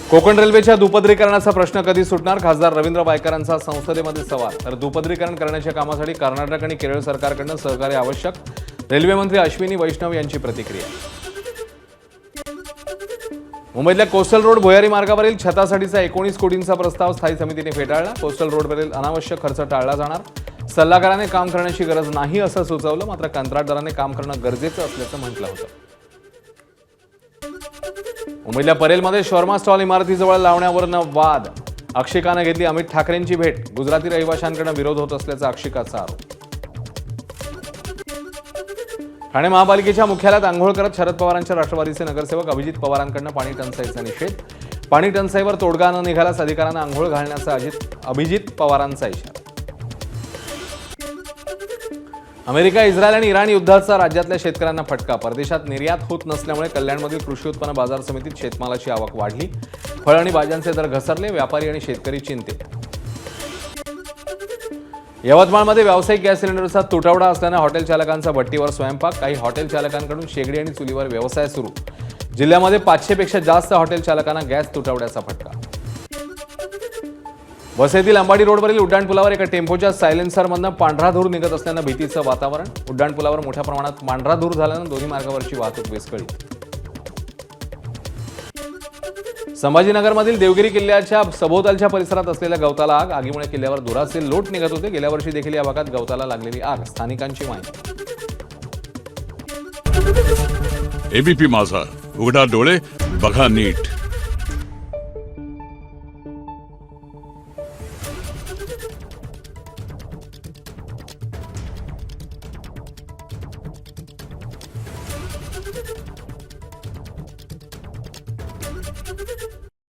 कोकण रेल्वेच्या दुपदरीकरणाचा प्रश्न कधी सुटणार? खासदार रवींद्र वायकरांचा संसदेमध्ये सवाल। तर दुपदरीकरण करण्याच्या कामासाठी कर्नाटक आणि केरळ सरकारकडून सहकार्य आवश्यक। रेल्वे मंत्री अश्विनी वैष्णव यांची प्रतिक्रिया। मुंबईतल्या कोस्टल रोड भुयारी मार्गावरील छतासाठीचा 19 कोटींचा प्रस्ताव स्थायी समितीने फेटाळला। कोस्टल रोडवरील अनावश्यक खर्च टाळला जाणार। सल्लागाराने काम करण्याची गरज नाही असं सुचवलं, मात्र कंत्राटदाराने काम करणं गरजेचं असल्याचं म्हटलं होतं। मुंबईतल्या परेलमध्ये शॉर्मा स्टॉल इमारतीजवळ लावण्यावरनं वाद। अक्षिकानं घेतली अमित ठाकरेंची भेट। गुजराती रहिवाशांकडून विरोध होत असल्याचा अक्षिकाचा आरोप। ठाणे महापालिकेच्या मुख्यालयात आंघोळ करत शरद पवारांच्या राष्ट्रवादीचे नगरसेवक अभिजित पवारांकडून पाणी टंचाईचा निषेध। पाणी टंचाईवर तोडगा न निघाल्यास अधिकाऱ्यांना आंघोळ घालण्याचा अभिजित पवारांचा इशारा। अमेरिका, इस्रायल आणि इराण युद्धाचा राज्यातल्या शेतकऱ्यांना फटका। परदेशात निर्यात होत नसल्यामुळे कल्याणमधील कृषी उत्पन्न बाजार समितीत शेतमालाची आवक वाढली। फळ आणि भाज्यांचे दर घसरले। व्यापारी आणि शेतकरी चिंतेत। यवतमाळमध्ये व्यावसायिक गॅस सिलेंडरचा तुटवडा असल्याने हॉटेल चालकांचा भट्टीवर स्वयंपाक। काही हॉटेल चालकांकडून शेगडी आणि चुलीवर व्यवसाय सुरू। जिल्ह्यामध्ये 500 पेक्षा जास्त हॉटेल चालकांना गॅस तुटवड्याचा फटका। वसईतील अंबाडी रोडवरील उड्डाणपुलावर एका टेम्पोच्या सायलेन्सरमधून पांढरा धूर निघत असल्यानं भीतीचं वातावरण। उड्डाणपुलावर मोठ्या प्रमाणात पांढरा धूर झाल्यानं दोन्ही मार्गावरची वाहतूक विस्कळीत। संभाजीनगरमधील देवगिरी किल्ल्याच्या सभोवतालच्या परिसरात असलेल्या गवताला आग। आगीमुळे किल्ल्यावर धुराचे लोट निघत होते। गेल्या वर्षी देखील या भागात गवताला लागलेली आग। स्थानिकांची माहिती। एबीपी माझा, उघडा डोळे बघा नीट।